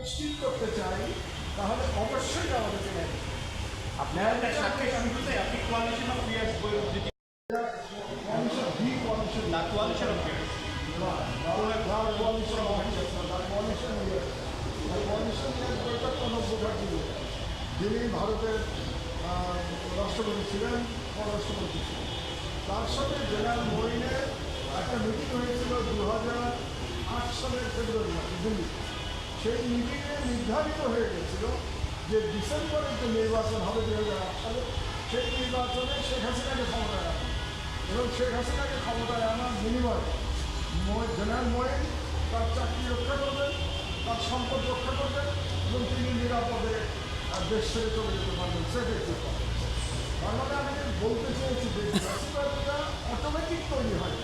নিশ্চিত করতে চাই তাহলে অবশ্যই আমাদের জেনে আপনার সাথে আমি বলতে আপনি কোয়ালিশন অফ পিয়ার্স বই যদি না কোয়ালিশন অফ পিয়ার্স যিনি ভারতের রাষ্ট্রপতি ছিলেন, পররাষ্ট্রমন্ত্রী ছিলেন, তার সাথে জেনারেল মরিনের একটা মিটিং হয়েছিল 2008 সালের ফেব্রুয়ারি মাসে দিল্লিতে। সেই মিটিংয়ে নির্ধারিত হয়ে গেছিল যে ডিসেম্বরের যে নির্বাচন হবে 2008 সালে, সেই নির্বাচনে শেখ হাসিনাকে ক্ষমতায় আনা এবং শেখ হাসিনাকে ক্ষমতায় আনার বিনিময়ে জেনারেল মরিন তার চাকরি রক্ষা করবেন, তার সম্পদ রক্ষা করবেন এবং তিনি নিরাপদে দেশ ছেড়ে চলে যেতে পারবেন। সেটাই তার মানে আমি বলতে চেয়েছি যে ফ্যাসিবাদটা অটোমেটিক তৈরি হয়,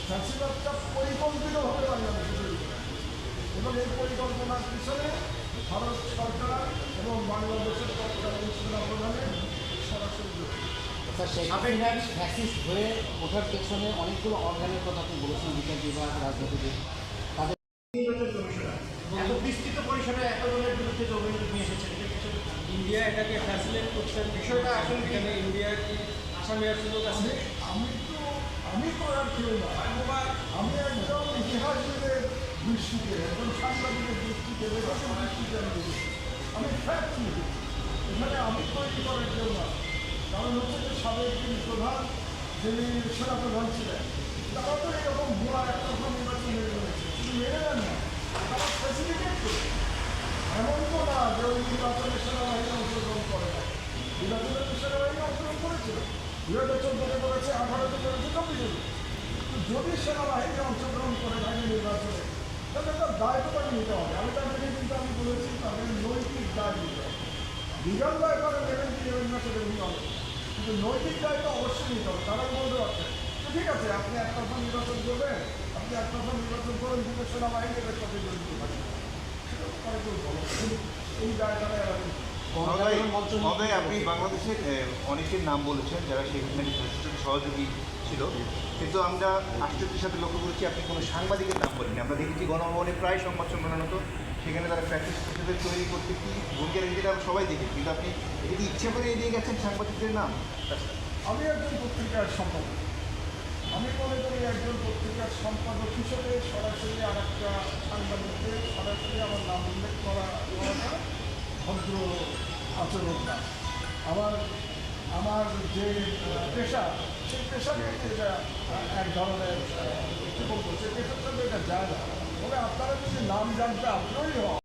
ফ্যাসিবাদটা পরিকল্পিতভাবে বাংলাদেশে তৈরি হয় এবং এই পরিকল্পনার পিছনে ভারত সরকার এবং বাংলাদেশের তৎকালীন সেনাপ্রধানের সরাসরি ফ্যাসিস্ট হয়ে ওঠার পেছনে অনেকগুলো অর্গানের কথা আপনি বলেছেন, বিচার বিভাগ, রাজনীতিবিদ, তাদের এত বিস্তৃত পরিসরে এত জনের বিরুদ্ধে যে অভিযোগ নিয়ে এসেছেন ইন্ডিয়া এটাকে ফ্যাসিলেট করছেন, বিষয়টা আসলে এখানে ইন্ডিয়ার কি আসামি আর সুযোগ আছে? আমি করার কেউ না, আমি একদম ইতিহাসবিদের দৃষ্টিতে, একজন সাংবাদিকের দৃষ্টিতে, লেখকের দৃষ্টিতে আমি দেখেছি, আমি ফ্যাক্ট লিখেছি। এখানে আমি তৈরি করার কেউ না। কারণ হচ্ছে যে সাবেক যিনি প্রধান, যিনি সেনাপ্রধান ছিলেন, তারা তো এরকম ভুয়া একতরফা নির্বাচন মেনে নিয়েছে, শুধু মেনে নেন না, তারা ফ্যাসিলিটেট করে। এমন তো না যে ওই নির্বাচনে সেনাবাহিনী অংশগ্রহণ করে না, নির্বাচনে তো সেনাবাহিনী অংশগ্রহণ করেছিল, 2014-তে করেছে, 18-তে করেছে, 24-তে। যদি সেনাবাহিনী অংশগ্রহণ করে থাকে নির্বাচনে, তাহলে তার দায় তো তাকে নিতে হবে। আমি তাদেরকে কিন্তু আমি বলেছি তাদের নৈতিক দায় নিতে হবে। লিগাল দায় তারা নেবেন কি নেবেন না সেটা নিতে হবে, কিন্তু নৈতিক দায় তো অবশ্যই নিতে হবে। তারা বলতে পারছেন ঠিক আছে আপনি একতরফা নির্বাচন করবেন, আপনি একতরফা নির্বাচন করেন, কিন্তু সেনাবাহিনীর সাথে জড়িত থাকবেন, সেটা তো তারা কেউ বলো, এই দায় তারা এরা মহোদয়, আপনি বাংলাদেশের অনেকের নাম বলেছেন যারা সেখানে সহযোগী ছিল, কিন্তু আমরা আশ্চর্যের সাথে লক্ষ্য করেছি আপনি কোনো সাংবাদিকের নাম বলেন। আমরা দেখেছি গণভবনে প্রায় সংবাদ সম্মেলন হতো, সেখানে তারা প্র্যাকটিস হিসেবে তৈরি করতে কি ভূমিকা রেখেছে আমরা সবাই দেখেছি, কিন্তু আপনি এটা কি ইচ্ছে করে এড়িয়ে গেছেন সাংবাদিকদের নাম? আমি একজন পত্রিকার সম্পাদক, আমি মনে করি একজন পত্রিকার সম্পাদক হিসেবে সরাসরি আর একটা সাংবাদিকদের সরাসরি আমার নাম উল্লেখ করাটা ভদ্র আচরণ না। আমার যে পেশা, সেই পেশার মধ্যে এটা এক ধরনের কী বলবো, সে পেশার সাথে এটা যায় না। তবে আপনারা যদি নাম জানতে আগ্রহী হন,